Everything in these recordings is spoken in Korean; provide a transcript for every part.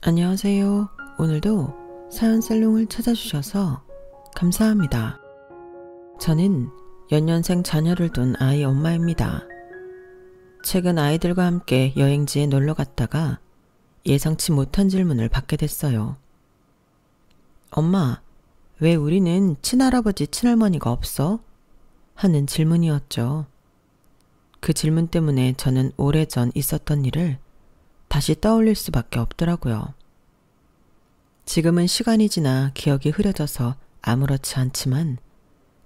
안녕하세요. 오늘도 사연 살롱을 찾아주셔서 감사합니다. 저는 연년생 자녀를 둔 아이 엄마입니다. 최근 아이들과 함께 여행지에 놀러 갔다가 예상치 못한 질문을 받게 됐어요. 엄마, 왜 우리는 친할아버지, 친할머니가 없어? 하는 질문이었죠. 그 질문 때문에 저는 오래전 있었던 일을 다시 떠올릴 수밖에 없더라고요. 지금은 시간이 지나 기억이 흐려져서 아무렇지 않지만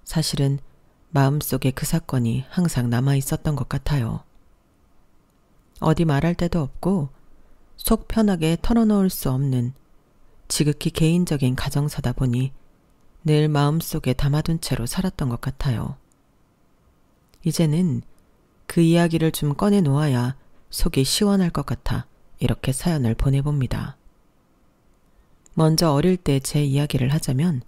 사실은 마음속에 그 사건이 항상 남아 있었던 것 같아요. 어디 말할 데도 없고 속 편하게 털어놓을 수 없는 지극히 개인적인 가정사다 보니 늘 마음속에 담아둔 채로 살았던 것 같아요. 이제는 그 이야기를 좀 꺼내놓아야 속이 시원할 것 같아 이렇게 사연을 보내봅니다. 먼저 어릴 때 제 이야기를 하자면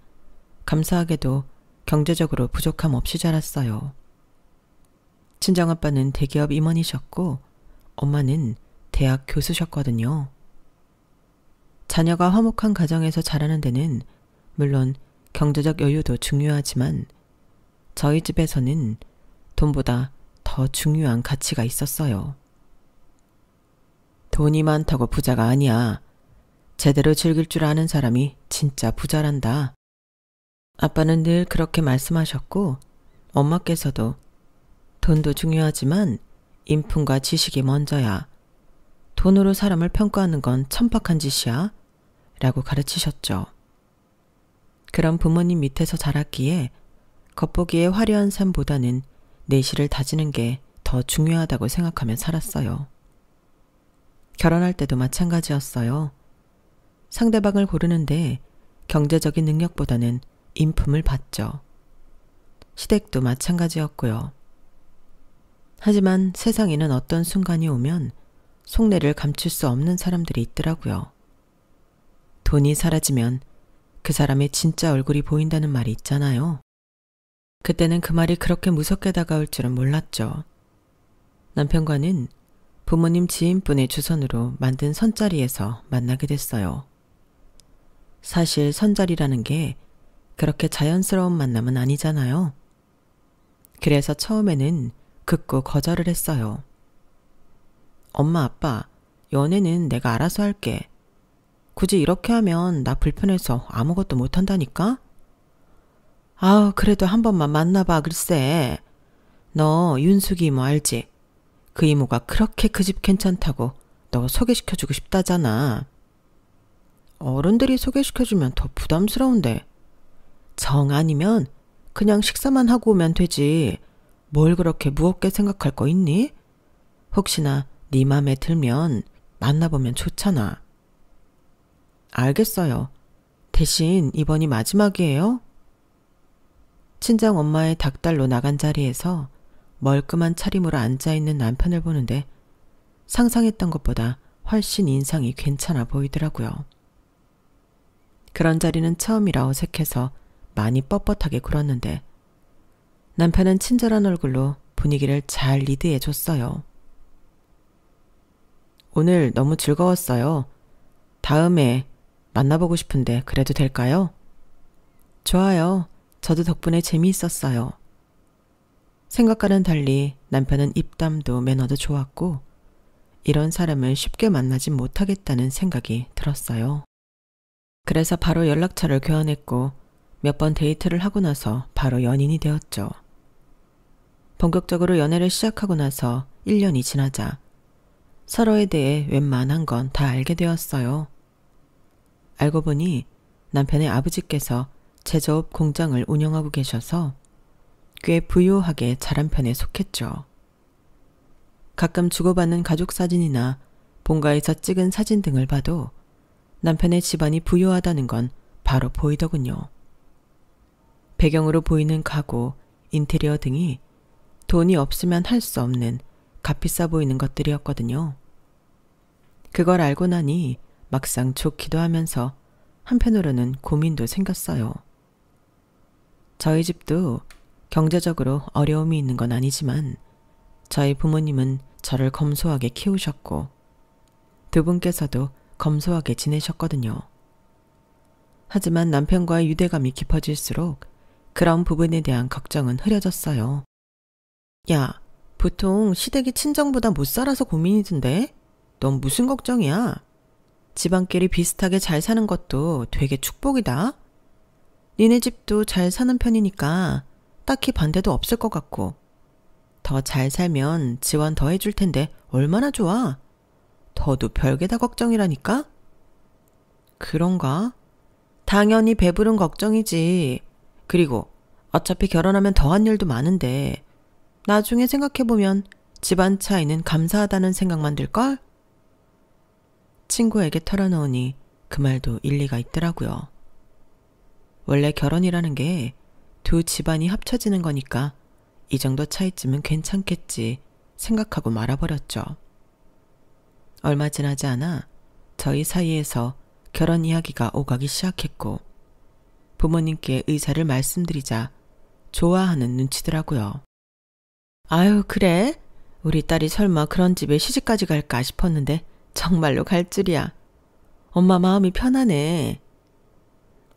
감사하게도 경제적으로 부족함 없이 자랐어요. 친정아빠는 대기업 임원이셨고 엄마는 대학 교수셨거든요. 자녀가 화목한 가정에서 자라는 데는 물론 경제적 여유도 중요하지만 저희 집에서는 돈보다 더 중요한 가치가 있었어요. 돈이 많다고 부자가 아니야. 제대로 즐길 줄 아는 사람이 진짜 부자란다. 아빠는 늘 그렇게 말씀하셨고 엄마께서도 돈도 중요하지만 인품과 지식이 먼저야. 돈으로 사람을 평가하는 건 천박한 짓이야. 라고 가르치셨죠. 그런 부모님 밑에서 자랐기에 겉보기에 화려한 삶보다는 내실을 다지는 게 더 중요하다고 생각하며 살았어요. 결혼할 때도 마찬가지였어요. 상대방을 고르는데 경제적인 능력보다는 인품을 봤죠. 시댁도 마찬가지였고요. 하지만 세상에는 어떤 순간이 오면 속내를 감출 수 없는 사람들이 있더라고요. 돈이 사라지면 그 사람의 진짜 얼굴이 보인다는 말이 있잖아요. 그때는 그 말이 그렇게 무섭게 다가올 줄은 몰랐죠. 남편과는 부모님 지인분의 주선으로 만든 선자리에서 만나게 됐어요. 사실 선자리라는 게 그렇게 자연스러운 만남은 아니잖아요. 그래서 처음에는 극구 거절을 했어요. 엄마, 아빠, 연애는 내가 알아서 할게. 굳이 이렇게 하면 나 불편해서 아무것도 못한다니까? 그래도 한 번만 만나봐, 글쎄. 너 윤숙이 이모 알지? 그 이모가 그렇게 그 집 괜찮다고 너 소개시켜주고 싶다잖아. 어른들이 소개시켜주면 더 부담스러운데. 정 아니면 그냥 식사만 하고 오면 되지. 뭘 그렇게 무겁게 생각할 거 있니? 혹시나 네 맘에 들면 만나보면 좋잖아. 알겠어요. 대신 이번이 마지막이에요. 친정 엄마의 닭달로 나간 자리에서 멀끔한 차림으로 앉아있는 남편을 보는데 상상했던 것보다 훨씬 인상이 괜찮아 보이더라고요. 그런 자리는 처음이라 어색해서 많이 뻣뻣하게 굴었는데 남편은 친절한 얼굴로 분위기를 잘 리드해 줬어요. 오늘 너무 즐거웠어요. 다음에 만나보고 싶은데 그래도 될까요? 좋아요. 저도 덕분에 재미있었어요. 생각과는 달리 남편은 입담도 매너도 좋았고 이런 사람을 쉽게 만나진 못하겠다는 생각이 들었어요. 그래서 바로 연락처를 교환했고 몇 번 데이트를 하고 나서 바로 연인이 되었죠. 본격적으로 연애를 시작하고 나서 1년이 지나자 서로에 대해 웬만한 건 다 알게 되었어요. 알고 보니 남편의 아버지께서 제조업 공장을 운영하고 계셔서 꽤 부유하게 자란 편에 속했죠. 가끔 주고받는 가족 사진이나 본가에서 찍은 사진 등을 봐도 남편의 집안이 부유하다는 건 바로 보이더군요. 배경으로 보이는 가구, 인테리어 등이 돈이 없으면 할 수 없는 값비싸 보이는 것들이었거든요. 그걸 알고 나니 막상 좋기도 하면서 한편으로는 고민도 생겼어요. 저희 집도 경제적으로 어려움이 있는 건 아니지만 저희 부모님은 저를 검소하게 키우셨고 두 분께서도 검소하게 지내셨거든요. 하지만 남편과의 유대감이 깊어질수록 그런 부분에 대한 걱정은 흐려졌어요. 야, 보통 시댁이 친정보다 못 살아서 고민이던데? 넌 무슨 걱정이야? 집안끼리 비슷하게 잘 사는 것도 되게 축복이다. 니네 집도 잘 사는 편이니까 딱히 반대도 없을 것 같고, 더 잘 살면 지원 더 해줄 텐데 얼마나 좋아. 더도 별게 다 걱정이라니까? 그런가? 당연히 배부른 걱정이지. 그리고 어차피 결혼하면 더한 일도 많은데 나중에 생각해보면 집안 차이는 감사하다는 생각만 들걸? 친구에게 털어놓으니 그 말도 일리가 있더라고요. 원래 결혼이라는 게 두 집안이 합쳐지는 거니까 이 정도 차이쯤은 괜찮겠지 생각하고 말아버렸죠. 얼마 지나지 않아 저희 사이에서 결혼 이야기가 오가기 시작했고 부모님께 의사를 말씀드리자 좋아하는 눈치더라고요. 아유, 그래? 우리 딸이 설마 그런 집에 시집까지 갈까 싶었는데 정말로 갈 줄이야. 엄마 마음이 편하네.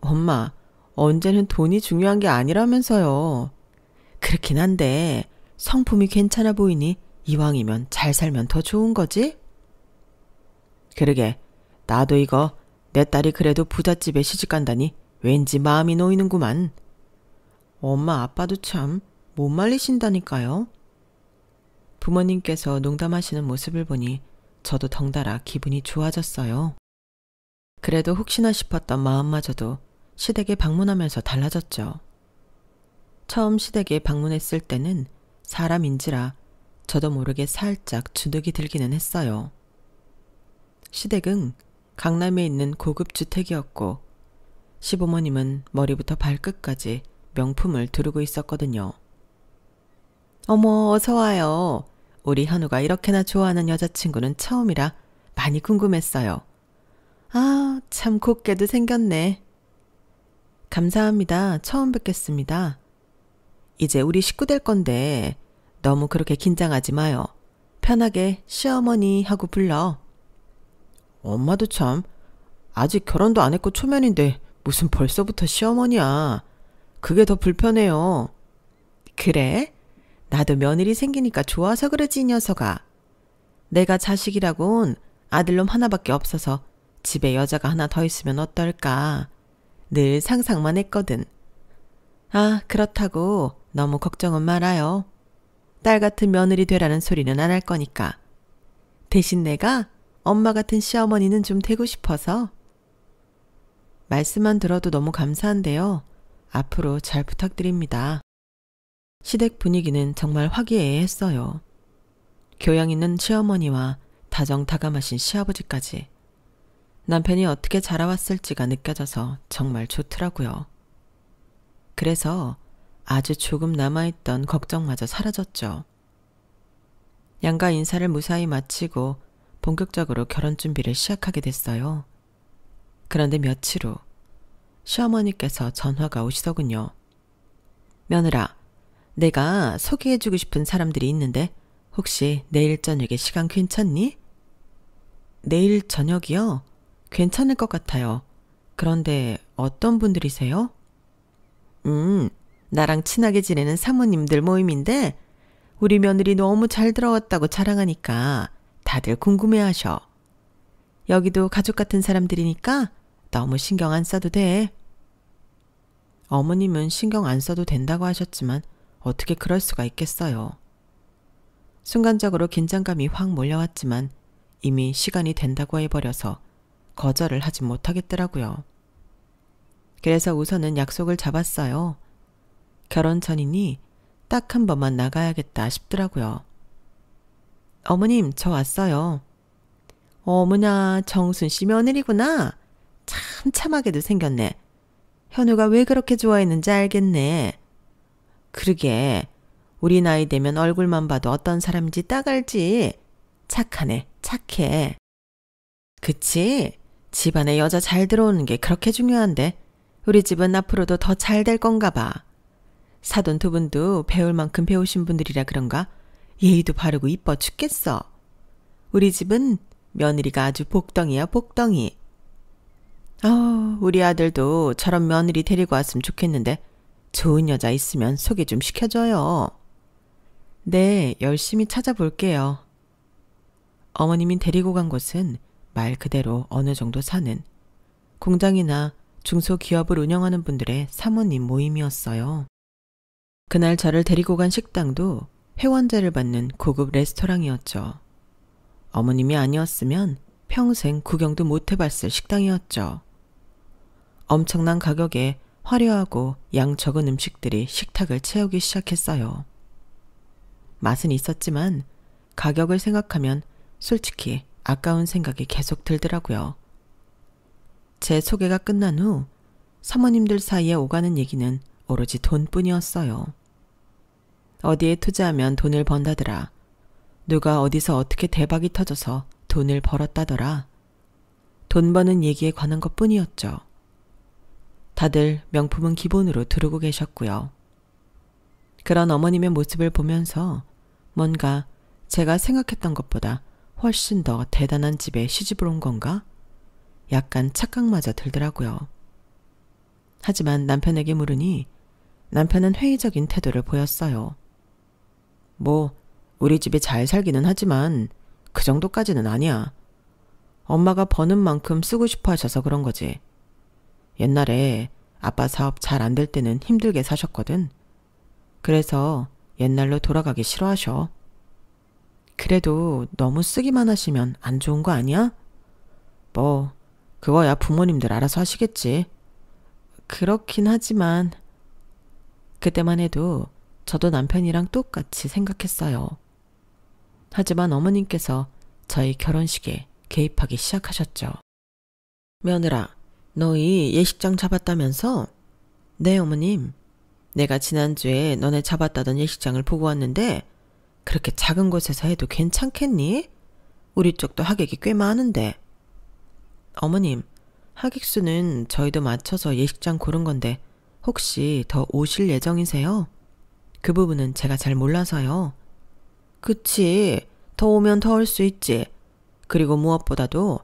엄마, 언제는 돈이 중요한 게 아니라면서요. 그렇긴 한데 성품이 괜찮아 보이니 이왕이면 잘 살면 더 좋은 거지? 그러게, 나도 이거 내 딸이 그래도 부잣집에 시집간다니 왠지 마음이 놓이는구만. 엄마 아빠도 참 못 말리신다니까요. 부모님께서 농담하시는 모습을 보니 저도 덩달아 기분이 좋아졌어요. 그래도 혹시나 싶었던 마음마저도 시댁에 방문하면서 달라졌죠. 처음 시댁에 방문했을 때는 사람인지라 저도 모르게 살짝 주눅이 들기는 했어요. 시댁은 강남에 있는 고급 주택이었고 시부모님은 머리부터 발끝까지 명품을 두르고 있었거든요. 어머, 어서 와요. 우리 현우가 이렇게나 좋아하는 여자친구는 처음이라 많이 궁금했어요. 아, 참 곱게도 생겼네. 감사합니다. 처음 뵙겠습니다. 이제 우리 식구 될 건데 너무 그렇게 긴장하지 마요. 편하게 시어머니 하고 불러. 엄마도 참, 아직 결혼도 안 했고 초면인데 무슨 벌써부터 시어머니야. 그게 더 불편해요. 그래? 나도 며느리 생기니까 좋아서 그러지, 이 녀석아. 내가 자식이라곤 아들놈 하나밖에 없어서 집에 여자가 하나 더 있으면 어떨까. 늘 상상만 했거든. 아, 그렇다고 너무 걱정은 말아요. 딸 같은 며느리 되라는 소리는 안 할 거니까. 대신 내가 엄마 같은 시어머니는 좀 되고 싶어서. 말씀만 들어도 너무 감사한데요. 앞으로 잘 부탁드립니다. 시댁 분위기는 정말 화기애애했어요. 교양 있는 시어머니와 다정다감하신 시아버지까지. 남편이 어떻게 자라왔을지가 느껴져서 정말 좋더라고요. 그래서 아주 조금 남아있던 걱정마저 사라졌죠. 양가 인사를 무사히 마치고 본격적으로 결혼 준비를 시작하게 됐어요. 그런데 며칠 후 시어머니께서 전화가 오시더군요. 며느라, 내가 소개해주고 싶은 사람들이 있는데 혹시 내일 저녁에 시간 괜찮니? 내일 저녁이요? 괜찮을 것 같아요. 그런데 어떤 분들이세요? 나랑 친하게 지내는 사모님들 모임인데 우리 며느리 너무 잘 들어왔다고 자랑하니까 다들 궁금해하셔. 여기도 가족 같은 사람들이니까 너무 신경 안 써도 돼. 어머님은 신경 안 써도 된다고 하셨지만 어떻게 그럴 수가 있겠어요. 순간적으로 긴장감이 확 몰려왔지만 이미 시간이 된다고 해버려서 거절을 하지 못하겠더라고요. 그래서 우선은 약속을 잡았어요. 결혼 전이니 딱 한 번만 나가야겠다 싶더라고요. 어머님, 저 왔어요. 어머나, 정순 씨 며느리구나. 참 참하게도 생겼네. 현우가 왜 그렇게 좋아했는지 알겠네. 그러게, 우리 나이 되면 얼굴만 봐도 어떤 사람인지 딱 알지. 착하네, 착해. 그치? 집안에 여자 잘 들어오는 게 그렇게 중요한데 우리 집은 앞으로도 더 잘 될 건가 봐. 사돈 두 분도 배울 만큼 배우신 분들이라 그런가 예의도 바르고 이뻐 죽겠어. 우리 집은 며느리가 아주 복덩이야, 복덩이. 우리 아들도 저런 며느리 데리고 왔으면 좋겠는데 좋은 여자 있으면 소개 좀 시켜줘요. 네, 열심히 찾아볼게요. 어머님이 데리고 간 곳은 말 그대로 어느 정도 사는 공장이나 중소기업을 운영하는 분들의 사모님 모임이었어요. 그날 저를 데리고 간 식당도 회원제를 받는 고급 레스토랑이었죠. 어머님이 아니었으면 평생 구경도 못 해봤을 식당이었죠. 엄청난 가격에 화려하고 양 적은 음식들이 식탁을 채우기 시작했어요. 맛은 있었지만 가격을 생각하면 솔직히 아까운 생각이 계속 들더라고요. 제 소개가 끝난 후 사모님들 사이에 오가는 얘기는 오로지 돈뿐이었어요. 어디에 투자하면 돈을 번다더라. 누가 어디서 어떻게 대박이 터져서 돈을 벌었다더라. 돈 버는 얘기에 관한 것뿐이었죠. 다들 명품은 기본으로 두르고 계셨고요. 그런 어머님의 모습을 보면서 뭔가 제가 생각했던 것보다 훨씬 더 대단한 집에 시집을 온 건가? 약간 착각마저 들더라고요. 하지만 남편에게 물으니 남편은 회의적인 태도를 보였어요. 뭐 우리 집이 잘 살기는 하지만 그 정도까지는 아니야. 엄마가 버는 만큼 쓰고 싶어 하셔서 그런 거지. 옛날에 아빠 사업 잘 안 될 때는 힘들게 사셨거든. 그래서 옛날로 돌아가기 싫어하셔. 그래도 너무 쓰기만 하시면 안 좋은 거 아니야? 뭐 그거야 부모님들 알아서 하시겠지. 그렇긴 하지만 그때만 해도 저도 남편이랑 똑같이 생각했어요. 하지만 어머님께서 저희 결혼식에 개입하기 시작하셨죠. 며느라, 너희 예식장 잡았다면서? 네, 어머님. 내가 지난주에 너네 잡았다던 예식장을 보고 왔는데 그렇게 작은 곳에서 해도 괜찮겠니? 우리 쪽도 하객이 꽤 많은데. 어머님, 하객수는 저희도 맞춰서 예식장 고른 건데 혹시 더 오실 예정이세요? 그 부분은 제가 잘 몰라서요. 그치, 더 오면 더 올 수 있지. 그리고 무엇보다도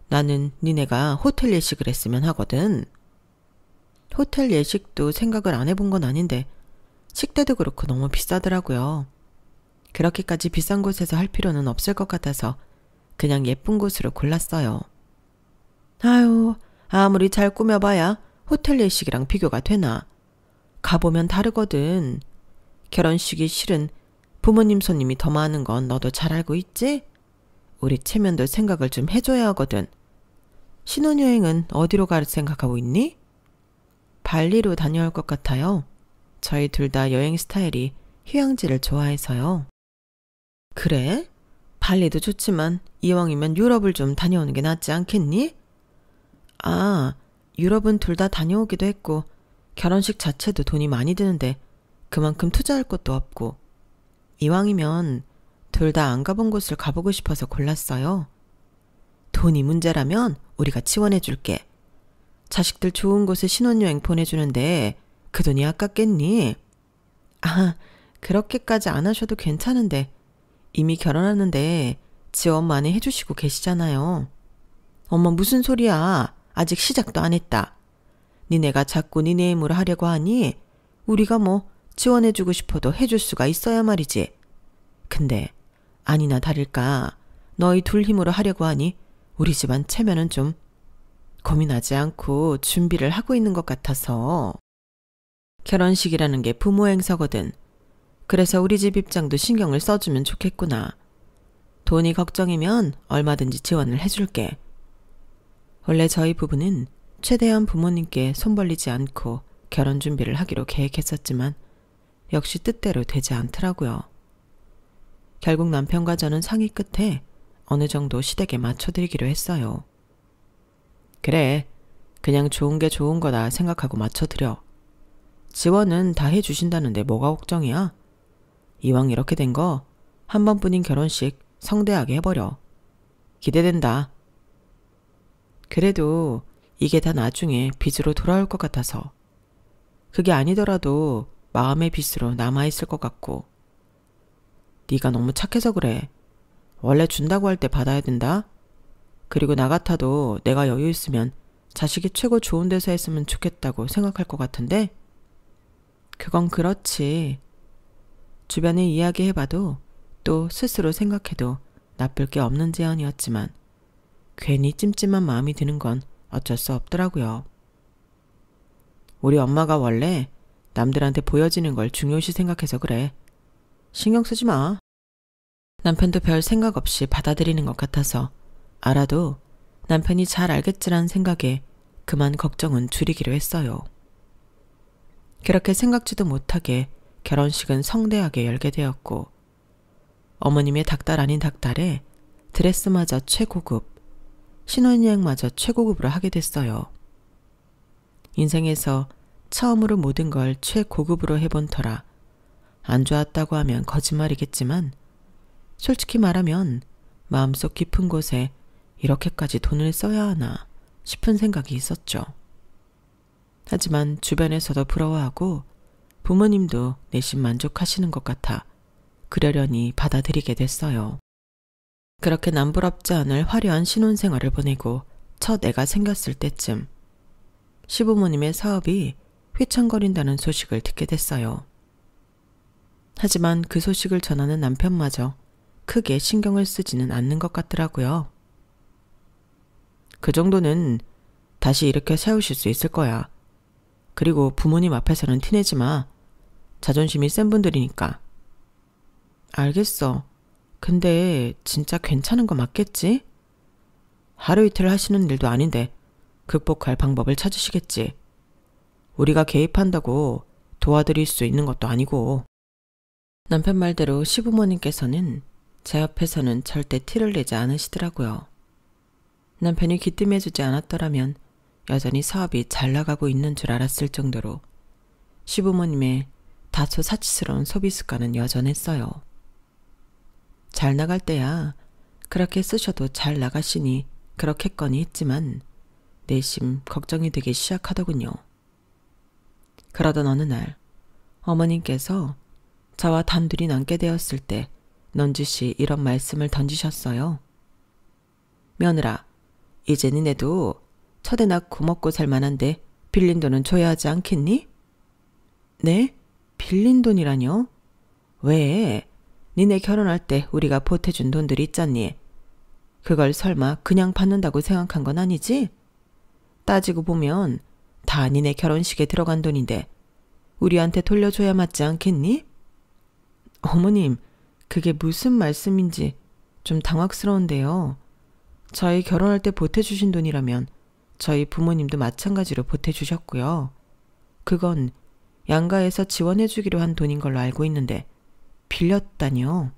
나는 니네가 호텔 예식을 했으면 하거든. 호텔 예식도 생각을 안 해본 건 아닌데 식대도 그렇고 너무 비싸더라고요. 그렇게까지 비싼 곳에서 할 필요는 없을 것 같아서 그냥 예쁜 곳으로 골랐어요. 아유, 아무리 잘 꾸며봐야 호텔 예식이랑 비교가 되나. 가보면 다르거든. 결혼식이 실은 부모님 손님이 더 많은 건 너도 잘 알고 있지? 우리 체면도 생각을 좀 해줘야 하거든. 신혼여행은 어디로 갈 생각하고 있니? 발리로 다녀올 것 같아요. 저희 둘 다 여행 스타일이 휴양지를 좋아해서요. 그래? 발리도 좋지만 이왕이면 유럽을 좀 다녀오는 게 낫지 않겠니? 아, 유럽은 둘 다 다녀오기도 했고 결혼식 자체도 돈이 많이 드는데 그만큼 투자할 것도 없고 이왕이면 둘 다 안 가본 곳을 가보고 싶어서 골랐어요. 돈이 문제라면 우리가 지원해 줄게. 자식들 좋은 곳에 신혼여행 보내주는데 그 돈이 아깝겠니? 아, 그렇게까지 안 하셔도 괜찮은데 이미 결혼하는데 지원 많이 해주시고 계시잖아요. 엄마 무슨 소리야. 아직 시작도 안 했다. 니네가 자꾸 니네 힘으로 하려고 하니 우리가 뭐 지원해주고 싶어도 해줄 수가 있어야 말이지. 근데 아니나 다를까 너희 둘 힘으로 하려고 하니 우리 집안 체면은 좀 고민하지 않고 준비를 하고 있는 것 같아서. 결혼식이라는 게 부모 행사거든. 그래서 우리 집 입장도 신경을 써주면 좋겠구나. 돈이 걱정이면 얼마든지 지원을 해줄게. 원래 저희 부부는 최대한 부모님께 손 벌리지 않고 결혼 준비를 하기로 계획했었지만 역시 뜻대로 되지 않더라고요. 결국 남편과 저는 상의 끝에 어느 정도 시댁에 맞춰드리기로 했어요. 그래, 그냥 좋은 게 좋은 거다 생각하고 맞춰드려. 지원은 다 해주신다는데 뭐가 걱정이야? 이왕 이렇게 된 거 한 번뿐인 결혼식 성대하게 해버려. 기대된다. 그래도 이게 다 나중에 빚으로 돌아올 것 같아서. 그게 아니더라도 마음의 빚으로 남아있을 것 같고. 네가 너무 착해서 그래. 원래 준다고 할 때 받아야 된다. 그리고 나 같아도 내가 여유 있으면 자식이 최고 좋은 데서 했으면 좋겠다고 생각할 것 같은데? 그건 그렇지. 주변에 이야기해봐도 또 스스로 생각해도 나쁠 게 없는 제안이었지만 괜히 찜찜한 마음이 드는 건 어쩔 수 없더라고요. 우리 엄마가 원래 남들한테 보여지는 걸 중요시 생각해서 그래. 신경 쓰지 마. 남편도 별 생각 없이 받아들이는 것 같아서 알아도 남편이 잘 알겠지란 생각에 그만 걱정은 줄이기로 했어요. 그렇게 생각지도 못하게 결혼식은 성대하게 열게 되었고 어머님의 닭달 아닌 닭달에 드레스마저 최고급, 신혼여행마저 최고급으로 하게 됐어요. 인생에서 처음으로 모든 걸 최고급으로 해본 터라 안 좋았다고 하면 거짓말이겠지만 솔직히 말하면 마음속 깊은 곳에 이렇게까지 돈을 써야 하나 싶은 생각이 있었죠. 하지만 주변에서도 부러워하고 부모님도 내심 만족하시는 것 같아 그러려니 받아들이게 됐어요. 그렇게 남부럽지 않을 화려한 신혼생활을 보내고 첫 애가 생겼을 때쯤 시부모님의 사업이 휘청거린다는 소식을 듣게 됐어요. 하지만 그 소식을 전하는 남편마저 크게 신경을 쓰지는 않는 것 같더라고요. 그 정도는 다시 일으켜 세우실 수 있을 거야. 그리고 부모님 앞에서는 티내지 마. 자존심이 센 분들이니까. 알겠어. 근데 진짜 괜찮은 거 맞겠지? 하루 이틀 하시는 일도 아닌데 극복할 방법을 찾으시겠지. 우리가 개입한다고 도와드릴 수 있는 것도 아니고. 남편 말대로 시부모님께서는 제 앞에서는 절대 티를 내지 않으시더라고요. 남편이 귀띔해주지 않았더라면 여전히 사업이 잘 나가고 있는 줄 알았을 정도로 시부모님의 다소 사치스러운 소비 습관은 여전했어요. 잘 나갈 때야 그렇게 쓰셔도 잘 나가시니 그렇겠거니 했지만 내심 걱정이 되기 시작하더군요. 그러던 어느 날 어머님께서 저와 단둘이 남게 되었을 때 넌지시 이런 말씀을 던지셨어요. 며느라, 이제 니네도 첫애 낳고 먹고 살 만한데 빌린 돈은 줘야 하지 않겠니? 네? 빌린 돈이라뇨? 왜? 니네 결혼할 때 우리가 보태준 돈들이 있잖니. 그걸 설마 그냥 받는다고 생각한 건 아니지? 따지고 보면 다 니네 결혼식에 들어간 돈인데 우리한테 돌려줘야 맞지 않겠니? 어머님, 그게 무슨 말씀인지 좀 당황스러운데요. 저희 결혼할 때 보태주신 돈이라면 저희 부모님도 마찬가지로 보태주셨고요. 그건 양가에서 지원해주기로 한 돈인 걸로 알고 있는데 빌렸다뇨?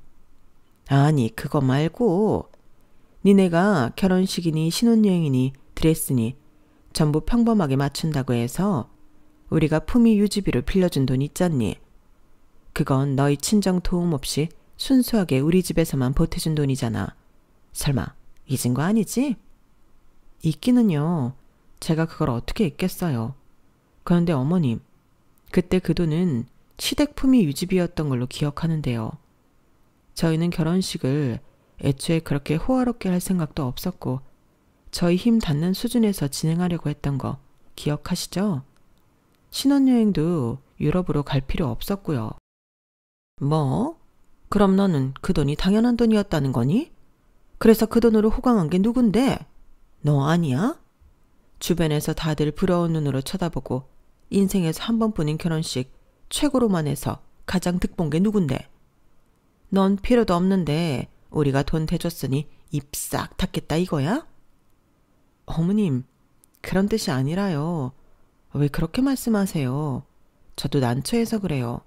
아니, 그거 말고 니네가 결혼식이니 신혼여행이니 드레스니 전부 평범하게 맞춘다고 해서 우리가 품위 유지비로 빌려준 돈 있잖니. 그건 너희 친정 도움 없이 순수하게 우리 집에서만 보태준 돈이잖아. 설마 잊은 거 아니지? 잊기는요. 제가 그걸 어떻게 잊겠어요. 그런데 어머님, 그때 그 돈은 시댁 품위 유지비였던 걸로 기억하는데요. 저희는 결혼식을 애초에 그렇게 호화롭게 할 생각도 없었고 저희 힘 닿는 수준에서 진행하려고 했던 거 기억하시죠? 신혼여행도 유럽으로 갈 필요 없었고요. 뭐? 그럼 너는 그 돈이 당연한 돈이었다는 거니? 그래서 그 돈으로 호강한 게 누군데? 너 아니야? 주변에서 다들 부러운 눈으로 쳐다보고 인생에서 한 번뿐인 결혼식 최고로만 해서 가장 득본 게 누군데? 넌 필요도 없는데 우리가 돈 대줬으니 입 싹 닫겠다 이거야? 어머님, 그런 뜻이 아니라요. 왜 그렇게 말씀하세요? 저도 난처해서 그래요.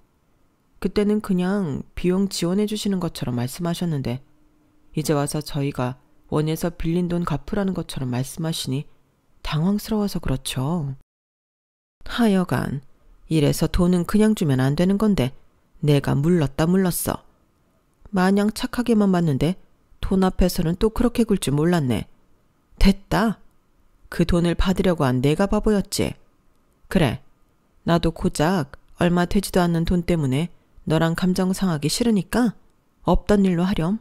그때는 그냥 비용 지원해 주시는 것처럼 말씀하셨는데 이제 와서 저희가 원해서 빌린 돈 갚으라는 것처럼 말씀하시니 당황스러워서 그렇죠. 하여간 이래서 돈은 그냥 주면 안 되는 건데 내가 물렀다 물렀어. 마냥 착하게만 봤는데 돈 앞에서는 또 그렇게 굴 줄 몰랐네. 됐다. 그 돈을 받으려고 한 내가 바보였지. 그래, 나도 고작 얼마 되지도 않는 돈 때문에 너랑 감정 상하기 싫으니까 없던 일로 하렴.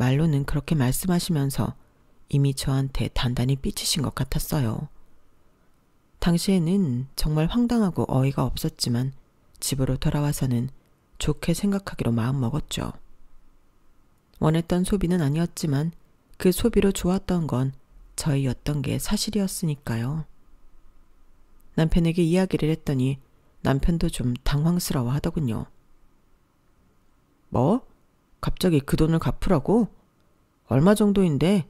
말로는 그렇게 말씀하시면서 이미 저한테 단단히 삐치신 것 같았어요. 당시에는 정말 황당하고 어이가 없었지만 집으로 돌아와서는 좋게 생각하기로 마음먹었죠. 원했던 소비는 아니었지만 그 소비로 좋았던 건 저희였던 게 사실이었으니까요. 남편에게 이야기를 했더니 남편도 좀 당황스러워 하더군요. 뭐? 갑자기 그 돈을 갚으라고? 얼마 정도인데?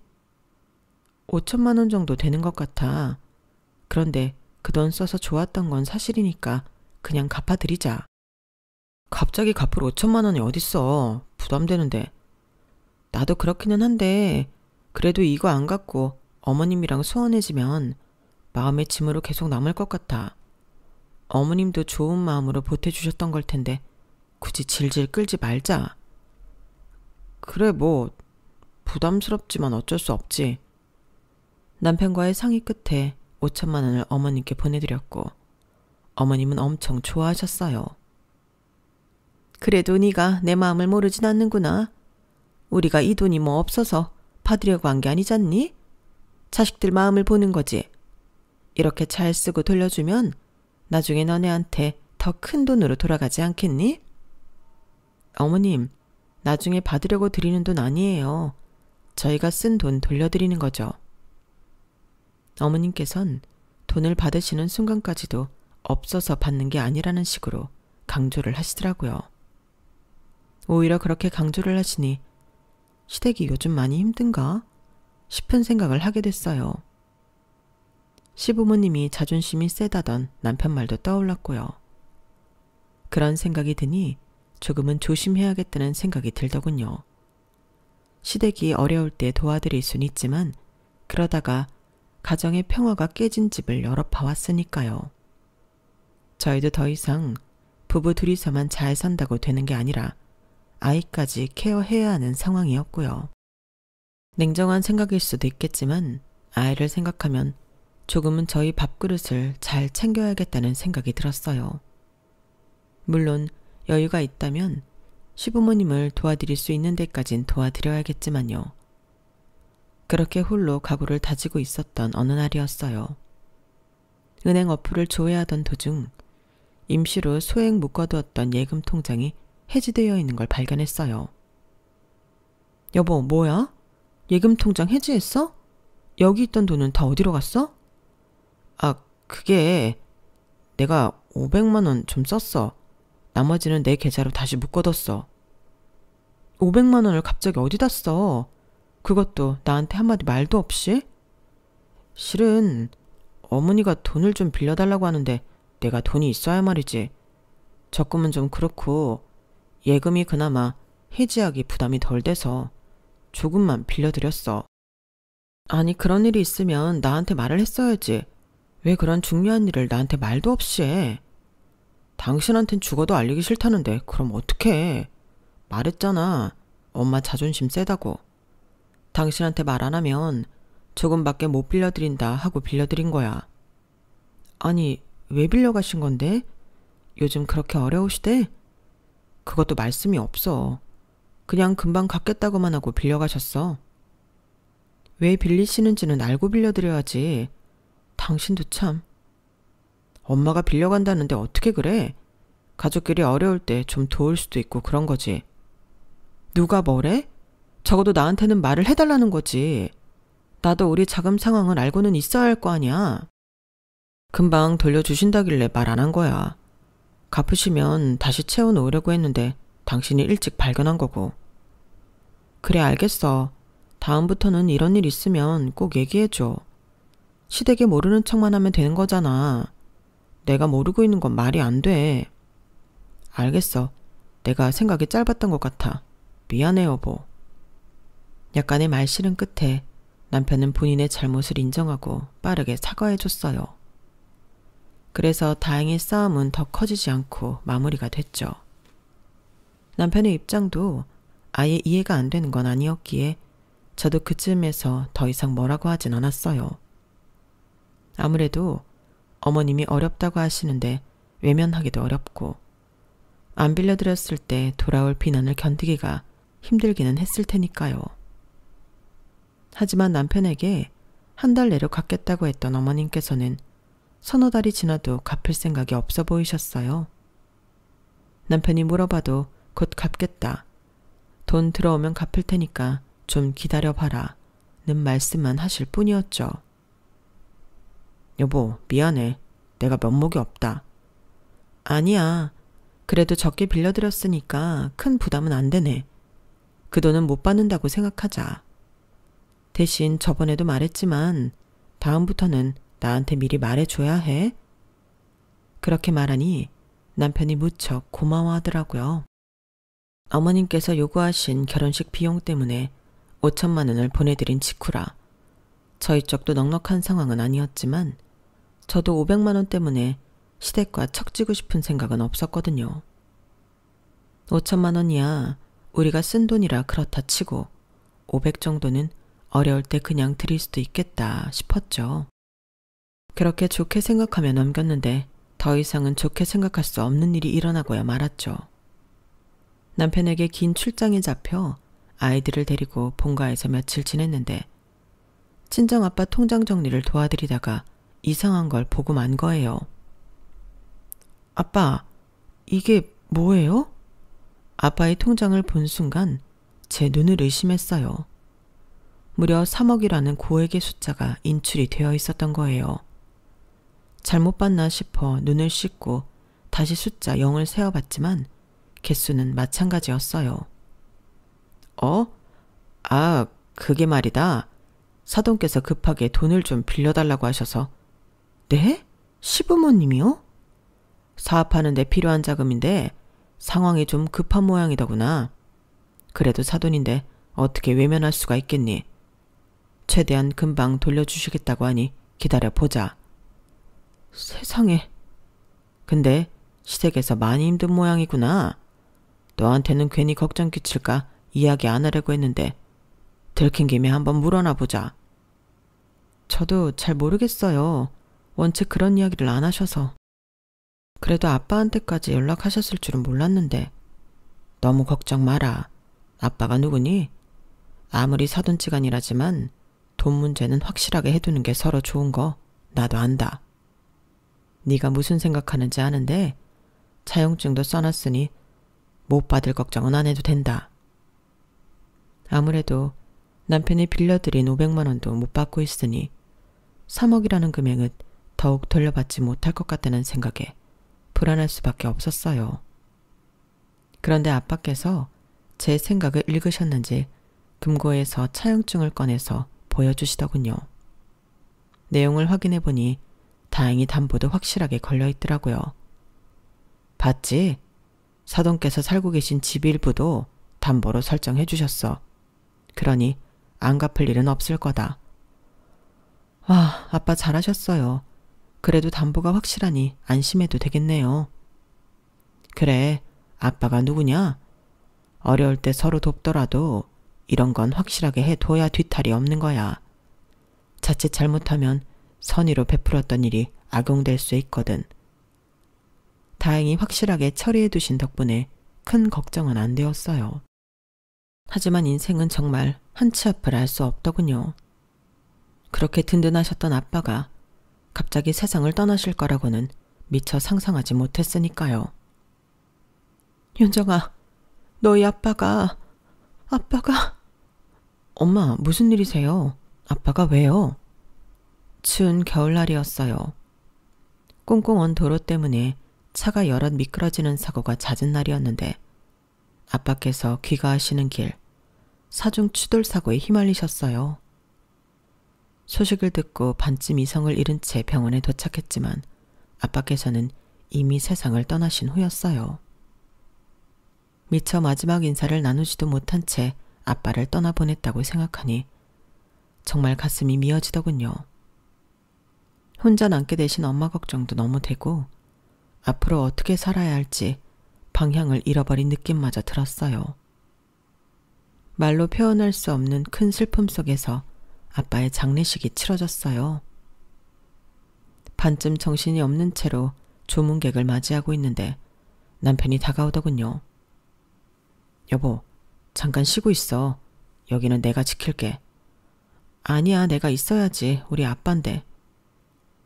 5천만 원 정도 되는 것 같아. 그런데 그 돈 써서 좋았던 건 사실이니까 그냥 갚아드리자. 갑자기 갚을 5천만 원이 어딨어. 부담되는데. 나도 그렇기는 한데 그래도 이거 안 갚고 어머님이랑 소원해지면 마음의 짐으로 계속 남을 것 같아. 어머님도 좋은 마음으로 보태주셨던 걸 텐데 굳이 질질 끌지 말자. 그래 뭐 부담스럽지만 어쩔 수 없지. 남편과의 상의 끝에 5천만 원을 어머님께 보내드렸고 어머님은 엄청 좋아하셨어요. 그래도 네가 내 마음을 모르진 않는구나. 우리가 이 돈이 뭐 없어서 받으려고 한 게 아니잖니? 자식들 마음을 보는 거지. 이렇게 잘 쓰고 돌려주면 나중에 너네한테 더 큰 돈으로 돌아가지 않겠니? 어머님, 나중에 받으려고 드리는 돈 아니에요. 저희가 쓴 돈 돌려드리는 거죠. 어머님께선 돈을 받으시는 순간까지도 없어서 받는 게 아니라는 식으로 강조를 하시더라고요. 오히려 그렇게 강조를 하시니 시댁이 요즘 많이 힘든가 싶은 생각을 하게 됐어요. 시부모님이 자존심이 세다던 남편 말도 떠올랐고요. 그런 생각이 드니 조금은 조심해야겠다는 생각이 들더군요. 시댁이 어려울 때 도와드릴 순 있지만 그러다가 가정의 평화가 깨진 집을 여러 봐왔으니까요. 저희도 더 이상 부부 둘이서만 잘 산다고 되는 게 아니라 아이까지 케어해야 하는 상황이었고요. 냉정한 생각일 수도 있겠지만 아이를 생각하면 조금은 저희 밥그릇을 잘 챙겨야겠다는 생각이 들었어요. 물론 여유가 있다면 시부모님을 도와드릴 수 있는 데까진 도와드려야겠지만요. 그렇게 홀로 각오를 다지고 있었던 어느 날이었어요. 은행 어플을 조회하던 도중 임시로 소액 묶어두었던 예금 통장이 해지되어 있는 걸 발견했어요. 여보, 뭐야? 예금 통장 해지했어? 여기 있던 돈은 다 어디로 갔어? 아, 그게 내가 500만 원 좀 썼어. 나머지는 내 계좌로 다시 묶어뒀어. 500만 원을 갑자기 어디다 써? 그것도 나한테 한마디 말도 없이? 실은 어머니가 돈을 좀 빌려달라고 하는데 내가 돈이 있어야 말이지. 적금은 좀 그렇고 예금이 그나마 해지하기 부담이 덜 돼서 조금만 빌려드렸어. 아니 그런 일이 있으면 나한테 말을 했어야지. 왜 그런 중요한 일을 나한테 말도 없이 해? 당신한텐 죽어도 알리기 싫다는데 그럼 어떡해. 말했잖아. 엄마 자존심 세다고. 당신한테 말 안 하면 조금밖에 못 빌려드린다 하고 빌려드린 거야. 아니 왜 빌려가신 건데? 요즘 그렇게 어려우시대? 그것도 말씀이 없어. 그냥 금방 갚겠다고만 하고 빌려가셨어. 왜 빌리시는지는 알고 빌려드려야지. 당신도 참. 엄마가 빌려간다는데 어떻게 그래? 가족끼리 어려울 때 좀 도울 수도 있고 그런 거지. 누가 뭐래? 적어도 나한테는 말을 해달라는 거지. 나도 우리 자금 상황을 알고는 있어야 할 거 아니야. 금방 돌려주신다길래 말 안 한 거야. 갚으시면 다시 채워놓으려고 했는데 당신이 일찍 발견한 거고. 그래 알겠어. 다음부터는 이런 일 있으면 꼭 얘기해줘. 시댁에 모르는 척만 하면 되는 거잖아. 내가 모르고 있는 건 말이 안 돼. 알겠어. 내가 생각이 짧았던 것 같아. 미안해 여보. 약간의 말실은 끝에 남편은 본인의 잘못을 인정하고 빠르게 사과해줬어요. 그래서 다행히 싸움은 더 커지지 않고 마무리가 됐죠. 남편의 입장도 아예 이해가 안 되는 건 아니었기에 저도 그쯤에서 더 이상 뭐라고 하진 않았어요. 아무래도 어머님이 어렵다고 하시는데 외면하기도 어렵고 안 빌려드렸을 때 돌아올 비난을 견디기가 힘들기는 했을 테니까요. 하지만 남편에게 한 달 내로 갚겠다고 했던 어머님께서는 서너 달이 지나도 갚을 생각이 없어 보이셨어요. 남편이 물어봐도 곧 갚겠다. 돈 들어오면 갚을 테니까 좀 기다려봐라. 는 말씀만 하실 뿐이었죠. 여보, 미안해. 내가 면목이 없다. 아니야. 그래도 적게 빌려드렸으니까 큰 부담은 안 되네. 그 돈은 못 받는다고 생각하자. 대신 저번에도 말했지만 다음부터는 나한테 미리 말해줘야 해. 그렇게 말하니 남편이 무척 고마워하더라고요. 어머님께서 요구하신 결혼식 비용 때문에 5천만 원을 보내드린 직후라 저희 쪽도 넉넉한 상황은 아니었지만 저도 500만 원 때문에 시댁과 척지고 싶은 생각은 없었거든요. 5천만 원이야 우리가 쓴 돈이라 그렇다 치고 500 정도는 어려울 때 그냥 드릴 수도 있겠다 싶었죠. 그렇게 좋게 생각하며 넘겼는데 더 이상은 좋게 생각할 수 없는 일이 일어나고야 말았죠. 남편에게 긴 출장이 잡혀 아이들을 데리고 본가에서 며칠 지냈는데 친정아빠 통장 정리를 도와드리다가 이상한 걸 보고 만 거예요. 아빠, 이게 뭐예요? 아빠의 통장을 본 순간 제 눈을 의심했어요. 무려 3억이라는 고액의 숫자가 인출이 되어 있었던 거예요. 잘못 봤나 싶어 눈을 씻고 다시 숫자 0을 세어봤지만 개수는 마찬가지였어요. 그게 말이다. 사돈께서 급하게 돈을 좀 빌려달라고 하셔서. 네? 시부모님이요? 사업하는 데 필요한 자금인데 상황이 좀 급한 모양이더구나. 그래도 사돈인데 어떻게 외면할 수가 있겠니? 최대한 금방 돌려주시겠다고 하니 기다려보자. 세상에. 근데 시댁에서 많이 힘든 모양이구나. 너한테는 괜히 걱정 끼칠까 이야기 안 하려고 했는데 들킨 김에 한번 물어나 보자. 저도 잘 모르겠어요. 원체 그런 이야기를 안 하셔서. 그래도 아빠한테까지 연락하셨을 줄은 몰랐는데. 너무 걱정 마라. 아빠가 누구니? 아무리 사돈지간이라지만 돈 문제는 확실하게 해두는 게 서로 좋은 거 나도 안다. 네가 무슨 생각하는지 아는데 차용증도 써놨으니 못 받을 걱정은 안 해도 된다. 아무래도 남편이 빌려드린 500만 원도 못 받고 있으니 3억이라는 금액은 더욱 돌려받지 못할 것 같다는 생각에 불안할 수밖에 없었어요. 그런데 아빠께서 제 생각을 읽으셨는지 금고에서 차용증을 꺼내서 보여주시더군요. 내용을 확인해 보니 다행히 담보도 확실하게 걸려 있더라고요. 봤지? 사돈께서 살고 계신 집 일부도 담보로 설정해 주셨어. 그러니 안 갚을 일은 없을 거다. 와, 아빠 잘하셨어요. 그래도 담보가 확실하니 안심해도 되겠네요. 그래, 아빠가 누구냐? 어려울 때 서로 돕더라도 이런 건 확실하게 해둬야 뒤탈이 없는 거야. 자칫 잘못하면 선의로 베풀었던 일이 악용될 수 있거든. 다행히 확실하게 처리해 두신 덕분에 큰 걱정은 안 되었어요. 하지만 인생은 정말 한치 앞을 알 수 없더군요. 그렇게 든든하셨던 아빠가 갑자기 세상을 떠나실 거라고는 미처 상상하지 못했으니까요. 윤정아, 너희 아빠가... 엄마, 무슨 일이세요? 아빠가 왜요? 추운 겨울날이었어요. 꽁꽁 언 도로 때문에 차가 여럿 미끄러지는 사고가 잦은 날이었는데 아빠께서 귀가하시는 길 사중 추돌 사고에 휘말리셨어요. 소식을 듣고 반쯤 이성을 잃은 채 병원에 도착했지만 아빠께서는 이미 세상을 떠나신 후였어요. 미처 마지막 인사를 나누지도 못한 채 아빠를 떠나보냈다고 생각하니 정말 가슴이 미어지더군요. 혼자 남게 되신 엄마 걱정도 너무 되고 앞으로 어떻게 살아야 할지 방향을 잃어버린 느낌마저 들었어요. 말로 표현할 수 없는 큰 슬픔 속에서 아빠의 장례식이 치러졌어요. 반쯤 정신이 없는 채로 조문객을 맞이하고 있는데 남편이 다가오더군요. 여보, 잠깐 쉬고 있어. 여기는 내가 지킬게. 아니야, 내가 있어야지. 우리 아빠인데.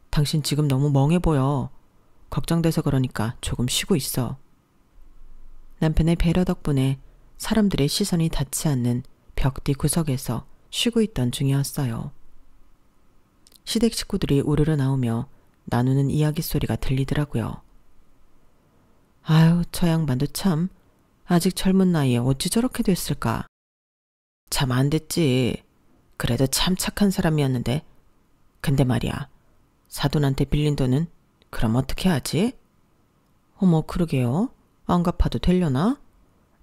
당신 지금 너무 멍해 보여. 걱정돼서 그러니까 조금 쉬고 있어. 남편의 배려 덕분에 사람들의 시선이 닿지 않는 벽 뒤 구석에서 쉬고 있던 중이었어요. 시댁 식구들이 우르르 나오며 나누는 이야기 소리가 들리더라고요. 아유, 저 양반도 참 아직 젊은 나이에 어찌 저렇게 됐을까. 참 안 됐지. 그래도 참 착한 사람이었는데. 근데 말이야, 사돈한테 빌린 돈은 그럼 어떻게 하지? 어머, 그러게요. 안 갚아도 되려나?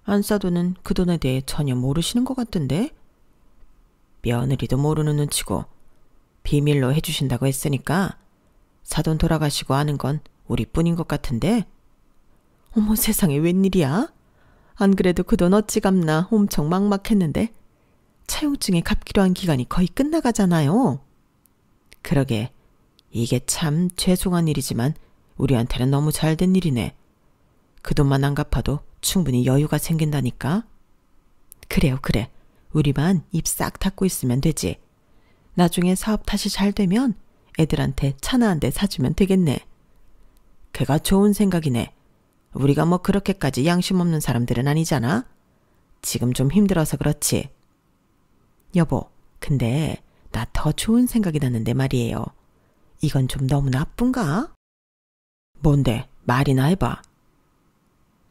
안사돈은 그 돈에 대해 전혀 모르시는 것 같던데? 며느리도 모르는 눈치고 비밀로 해주신다고 했으니까 사돈 돌아가시고 아는 건 우리뿐인 것 같은데? 어머, 세상에 웬일이야? 안 그래도 그 돈 어찌 갚나 엄청 막막했는데 차용증에 갚기로 한 기간이 거의 끝나가잖아요. 그러게, 이게 참 죄송한 일이지만 우리한테는 너무 잘된 일이네. 그 돈만 안 갚아도 충분히 여유가 생긴다니까. 그래요, 그래. 우리만 입 싹 닫고 있으면 되지. 나중에 사업 다시 잘 되면 애들한테 차나 한 대 사주면 되겠네. 그가 좋은 생각이네. 우리가 뭐 그렇게까지 양심 없는 사람들은 아니잖아. 지금 좀 힘들어서 그렇지. 여보, 근데 나 더 좋은 생각이 났는데 말이에요. 이건 좀 너무 나쁜가? 뭔데? 말이나 해봐.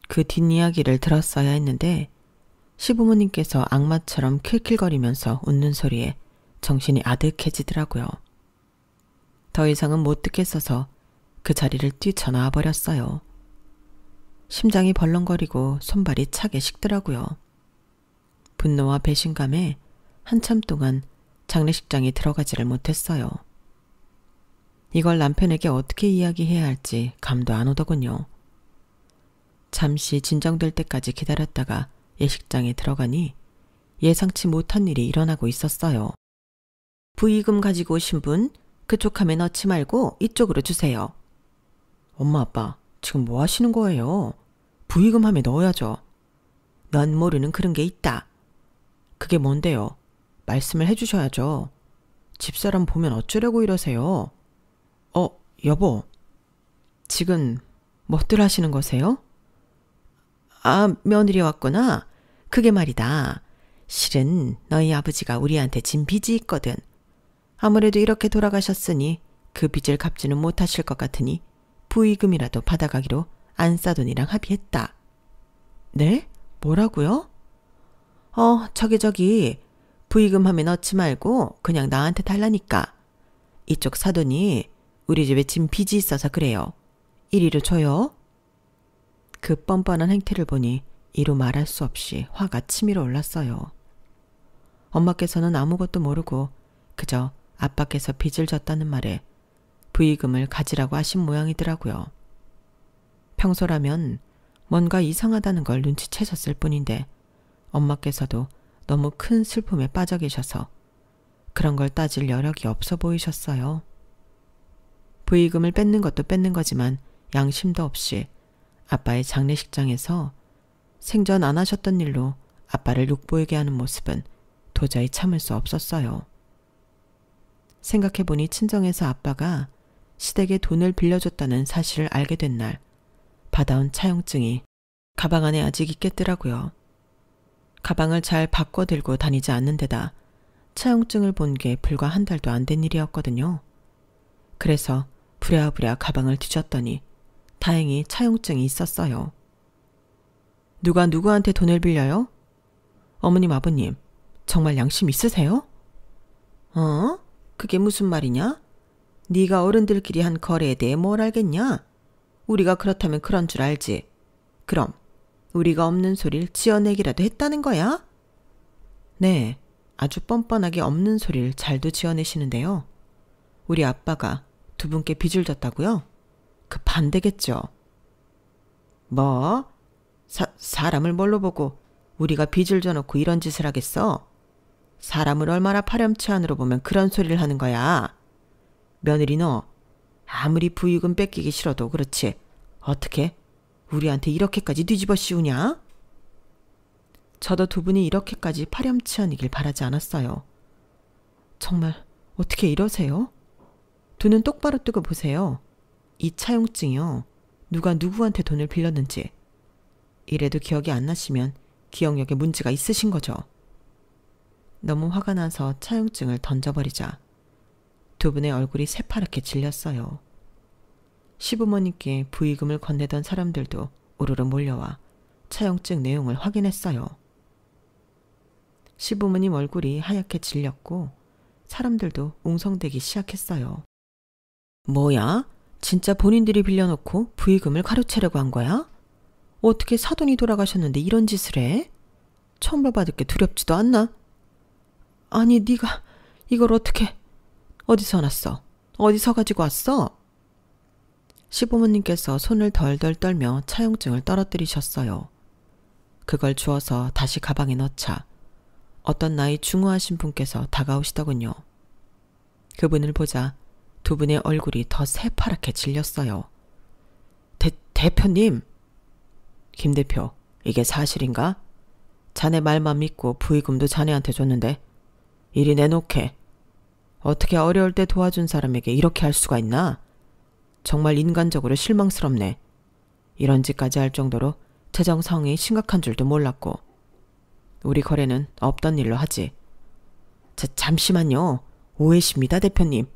그 뒷이야기를 들었어야 했는데 시부모님께서 악마처럼 킬킬거리면서 웃는 소리에 정신이 아득해지더라고요. 더 이상은 못 듣겠어서 그 자리를 뛰쳐나와 버렸어요. 심장이 벌렁거리고 손발이 차게 식더라고요. 분노와 배신감에 한참 동안 장례식장에 들어가지를 못했어요. 이걸 남편에게 어떻게 이야기해야 할지 감도 안 오더군요. 잠시 진정될 때까지 기다렸다가 예식장에 들어가니 예상치 못한 일이 일어나고 있었어요. 부의금 가지고 오신 분 그쪽 함에 넣지 말고 이쪽으로 주세요. 엄마, 아빠, 지금 뭐 하시는 거예요? 부의금 함에 넣어야죠. 넌 모르는 그런 게 있다. 그게 뭔데요? 말씀을 해주셔야죠. 집사람 보면 어쩌려고 이러세요? 여보. 지금 뭐들 하시는 거세요? 아, 며느리 왔구나. 그게 말이다. 실은 너희 아버지가 우리한테 진 빚이 있거든. 아무래도 이렇게 돌아가셨으니 그 빚을 갚지는 못하실 것 같으니 부의금이라도 받아가기로 안사돈이랑 합의했다. 네? 뭐라고요? 저기 부의금 함에 넣지 말고 그냥 나한테 달라니까. 이쪽 사돈이 우리 집에 진 빚이 있어서 그래요. 이리로 줘요. 그 뻔뻔한 행태를 보니 이루 말할 수 없이 화가 치밀어 올랐어요. 엄마께서는 아무것도 모르고 그저 아빠께서 빚을 졌다는 말에 부의금을 가지라고 하신 모양이더라고요. 평소라면 뭔가 이상하다는 걸 눈치채셨을 뿐인데 엄마께서도 너무 큰 슬픔에 빠져 계셔서 그런 걸 따질 여력이 없어 보이셨어요. 부의금을 뺏는 것도 뺏는 거지만 양심도 없이 아빠의 장례식장에서 생전 안 하셨던 일로 아빠를 욕보이게 하는 모습은 도저히 참을 수 없었어요. 생각해보니 친정에서 아빠가 시댁에 돈을 빌려줬다는 사실을 알게 된 날 받아온 차용증이 가방 안에 아직 있겠더라고요. 가방을 잘 바꿔 들고 다니지 않는 데다 차용증을 본 게 불과 한 달도 안 된 일이었거든요. 그래서 부랴부랴 가방을 뒤졌더니 다행히 차용증이 있었어요. 누가 누구한테 돈을 빌려요? 어머님, 아버님, 정말 양심 있으세요? 그게 무슨 말이냐? 네가 어른들끼리 한 거래에 대해 뭘 알겠냐? 우리가 그렇다면 그런 줄 알지. 그럼 우리가 없는 소리를 지어내기라도 했다는 거야? 네, 아주 뻔뻔하게 없는 소리를 잘도 지어내시는데요. 우리 아빠가 두 분께 빚을 졌다고요? 그 반대겠죠. 뭐? 사람을 뭘로 보고 우리가 빚을 져놓고 이런 짓을 하겠어? 사람을 얼마나 파렴치 안으로 보면 그런 소리를 하는 거야. 며느리 너 아무리 부의금 뺏기기 싫어도 그렇지 어떻게 우리한테 이렇게까지 뒤집어 씌우냐? 저도 두 분이 이렇게까지 파렴치한이길 바라지 않았어요. 정말 어떻게 이러세요? 두 눈 똑바로 뜨고 보세요. 이 차용증이요. 누가 누구한테 돈을 빌렸는지. 이래도 기억이 안 나시면 기억력에 문제가 있으신 거죠. 너무 화가 나서 차용증을 던져버리자 두 분의 얼굴이 새파랗게 질렸어요. 시부모님께 부의금을 건네던 사람들도 우르르 몰려와 차용증 내용을 확인했어요. 시부모님 얼굴이 하얗게 질렸고 사람들도 웅성대기 시작했어요. 뭐야? 진짜 본인들이 빌려놓고 부의금을 가로채려고 한 거야? 어떻게 사돈이 돌아가셨는데 이런 짓을 해? 처벌받을 게 두렵지도 않나? 아니 네가 이걸 어떻게 어디서 났어? 어디서 가지고 왔어? 시부모님께서 손을 덜덜 떨며 차용증을 떨어뜨리셨어요. 그걸 주워서 다시 가방에 넣자 어떤 나이 중후하신 분께서 다가오시더군요. 그분을 보자 두 분의 얼굴이 더 새파랗게 질렸어요. 대표님! 김 대표, 이게 사실인가? 자네 말만 믿고 부의금도 자네한테 줬는데 이리 내놓게. 어떻게 어려울 때 도와준 사람에게 이렇게 할 수가 있나? 정말 인간적으로 실망스럽네. 이런 짓까지 할 정도로 재정 상황이 심각한 줄도 몰랐고. 우리 거래는 없던 일로 하지. 잠시만요. 오해십니다, 대표님.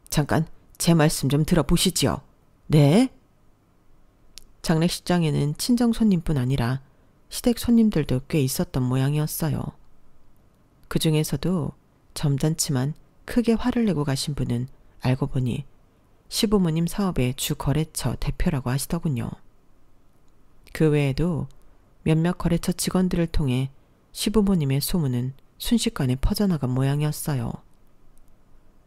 잠깐 제 말씀 좀 들어보시지요. 네? 장례식장에는 친정 손님뿐 아니라 시댁 손님들도 꽤 있었던 모양이었어요. 그 중에서도 점잖지만 크게 화를 내고 가신 분은 알고 보니 시부모님 사업의 주 거래처 대표라고 하시더군요. 그 외에도 몇몇 거래처 직원들을 통해 시부모님의 소문은 순식간에 퍼져나간 모양이었어요.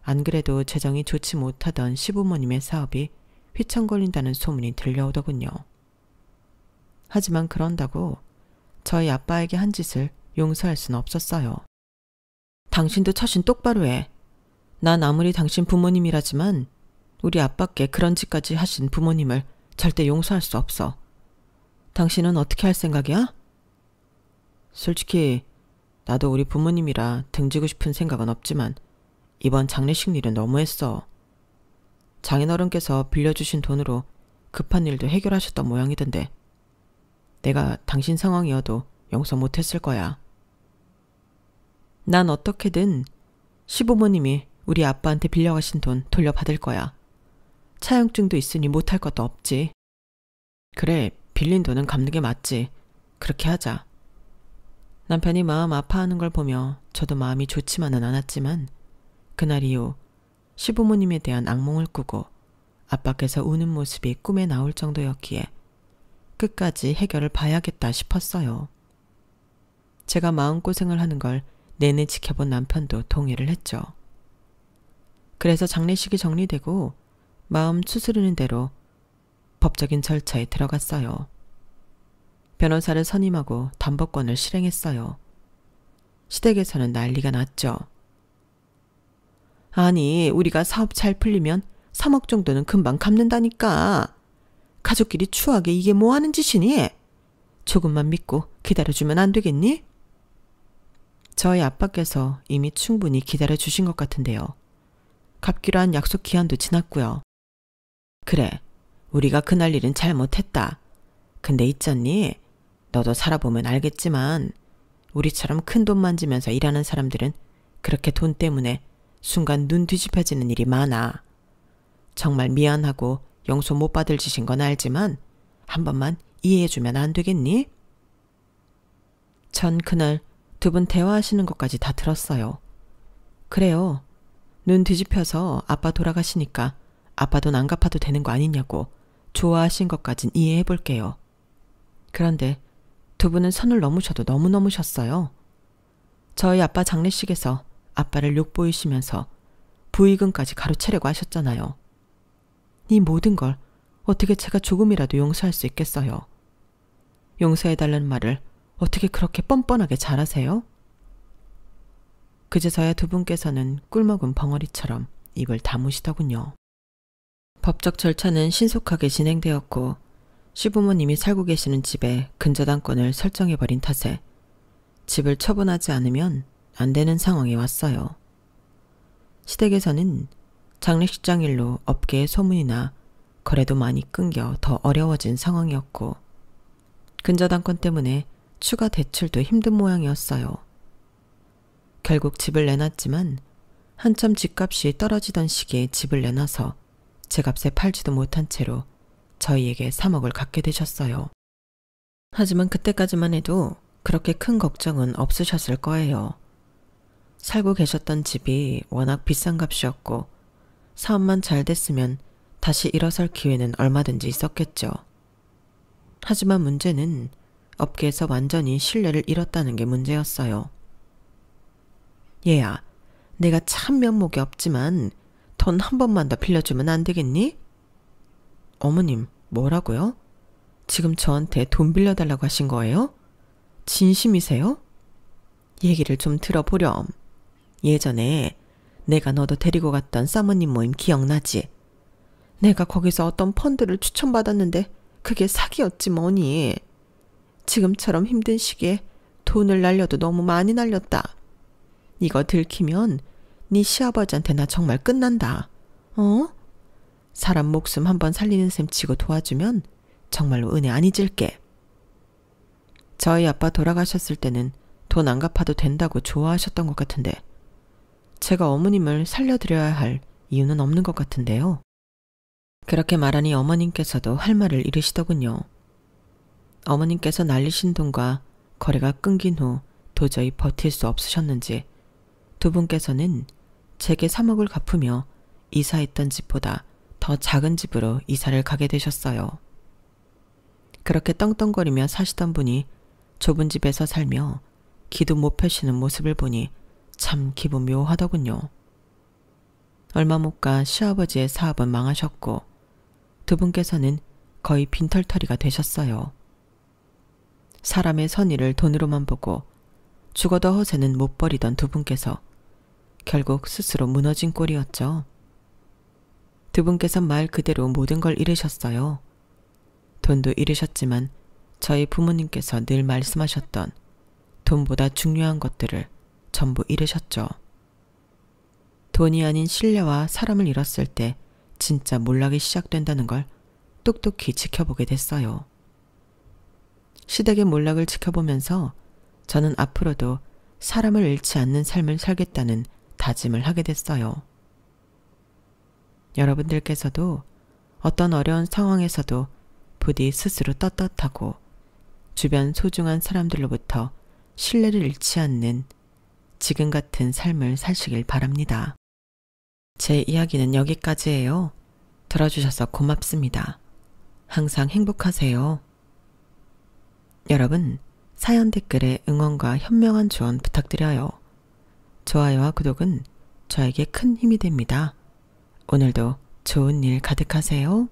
안 그래도 재정이 좋지 못하던 시부모님의 사업이 휘청거린다는 소문이 들려오더군요. 하지만 그런다고 저희 아빠에게 한 짓을 용서할 수는 없었어요. 당신도 처신 똑바로 해. 난 아무리 당신 부모님이라지만 우리 아빠께 그런 짓까지 하신 부모님을 절대 용서할 수 없어. 당신은 어떻게 할 생각이야? 솔직히 나도 우리 부모님이라 등지고 싶은 생각은 없지만 이번 장례식 일은 너무했어. 장인어른께서 빌려주신 돈으로 급한 일도 해결하셨던 모양이던데 내가 당신 상황이어도 용서 못했을 거야. 난 어떻게든 시부모님이 우리 아빠한테 빌려가신 돈 돌려받을 거야. 차용증도 있으니 못할 것도 없지. 그래, 빌린 돈은 갚는 게 맞지. 그렇게 하자. 남편이 마음 아파하는 걸 보며 저도 마음이 좋지만은 않았지만 그날 이후 시부모님에 대한 악몽을 꾸고 아빠께서 우는 모습이 꿈에 나올 정도였기에 끝까지 해결을 봐야겠다 싶었어요. 제가 마음고생을 하는 걸 내내 지켜본 남편도 동의를 했죠. 그래서 장례식이 정리되고 마음 추스르는 대로 법적인 절차에 들어갔어요. 변호사를 선임하고 담보권을 실행했어요. 시댁에서는 난리가 났죠. 아니, 우리가 사업 잘 풀리면 3억 정도는 금방 갚는다니까. 가족끼리 추하게 이게 뭐 하는 짓이니? 조금만 믿고 기다려주면 안 되겠니? 저희 아빠께서 이미 충분히 기다려주신 것 같은데요. 갚기로 한 약속 기한도 지났고요. 그래, 우리가 그날 일은 잘못했다. 근데 있잖니, 너도 살아보면 알겠지만 우리처럼 큰 돈 만지면서 일하는 사람들은 그렇게 돈 때문에 순간 눈 뒤집혀지는 일이 많아. 정말 미안하고 용서 못 받을 짓인 건 알지만 한 번만 이해해주면 안 되겠니? 전 그날 두 분 대화하시는 것까지 다 들었어요. 그래요. 눈 뒤집혀서 아빠 돌아가시니까 아빠 돈 안 갚아도 되는 거 아니냐고 좋아하신 것까진 이해해볼게요. 그런데 두 분은 선을 넘으셔도 너무 넘으셨어요. 저희 아빠 장례식에서 아빠를 욕보이시면서 부의금까지 가로채려고 하셨잖아요. 이 모든 걸 어떻게 제가 조금이라도 용서할 수 있겠어요? 용서해달라는 말을 어떻게 그렇게 뻔뻔하게 잘하세요? 그제서야 두 분께서는 꿀먹은 벙어리처럼 입을 다무시더군요. 법적 절차는 신속하게 진행되었고 시부모님이 살고 계시는 집에 근저당권을 설정해버린 탓에 집을 처분하지 않으면 안 되는 상황이 왔어요. 시댁에서는 장례식장 일로 업계의 소문이 나 거래도 많이 끊겨 더 어려워진 상황이었고 근저당권 때문에 추가 대출도 힘든 모양이었어요. 결국 집을 내놨지만 한참 집값이 떨어지던 시기에 집을 내놔서 제 값에 팔지도 못한 채로 저희에게 3억을 갖게 되셨어요. 하지만 그때까지만 해도 그렇게 큰 걱정은 없으셨을 거예요. 살고 계셨던 집이 워낙 비싼 값이었고 사업만 잘 됐으면 다시 일어설 기회는 얼마든지 있었겠죠. 하지만 문제는 업계에서 완전히 신뢰를 잃었다는 게 문제였어요. 얘야, 내가 참 면목이 없지만 돈 한 번만 더 빌려주면 안 되겠니? 어머님, 뭐라고요? 지금 저한테 돈 빌려달라고 하신 거예요? 진심이세요? 얘기를 좀 들어보렴. 예전에 내가 너도 데리고 갔던 사모님 모임 기억나지? 내가 거기서 어떤 펀드를 추천받았는데 그게 사기였지 뭐니. 지금처럼 힘든 시기에 돈을 날려도 너무 많이 날렸다. 이거 들키면 네 시아버지한테 나 정말 끝난다. 어? 사람 목숨 한번 살리는 셈 치고 도와주면 정말로 은혜 안 잊을게. 저희 아빠 돌아가셨을 때는 돈 안 갚아도 된다고 좋아하셨던 것 같은데 제가 어머님을 살려드려야 할 이유는 없는 것 같은데요. 그렇게 말하니 어머님께서도 할 말을 잃으시더군요. 어머님께서 날리신 돈과 거래가 끊긴 후 도저히 버틸 수 없으셨는지 두 분께서는 제게 3억을 갚으며 이사했던 집보다 더 작은 집으로 이사를 가게 되셨어요. 그렇게 떵떵거리며 사시던 분이 좁은 집에서 살며 기도 못 펴시는 모습을 보니 참 기분 묘하더군요. 얼마 못 가 시아버지의 사업은 망하셨고 두 분께서는 거의 빈털터리가 되셨어요. 사람의 선의를 돈으로만 보고 죽어도 허세는 못 버리던 두 분께서 결국 스스로 무너진 꼴이었죠. 두 분께서 말 그대로 모든 걸 잃으셨어요. 돈도 잃으셨지만 저희 부모님께서 늘 말씀하셨던 돈보다 중요한 것들을 전부 잃으셨죠. 돈이 아닌 신뢰와 사람을 잃었을 때 진짜 몰락이 시작된다는 걸 똑똑히 지켜보게 됐어요. 시댁의 몰락을 지켜보면서 저는 앞으로도 사람을 잃지 않는 삶을 살겠다는 다짐을 하게 됐어요. 여러분들께서도 어떤 어려운 상황에서도 부디 스스로 떳떳하고 주변 소중한 사람들로부터 신뢰를 잃지 않는 지금 같은 삶을 사시길 바랍니다. 제 이야기는 여기까지예요. 들어주셔서 고맙습니다. 항상 행복하세요. 여러분, 사연 댓글에 응원과 현명한 조언 부탁드려요. 좋아요와 구독은 저에게 큰 힘이 됩니다. 오늘도 좋은 일 가득하세요.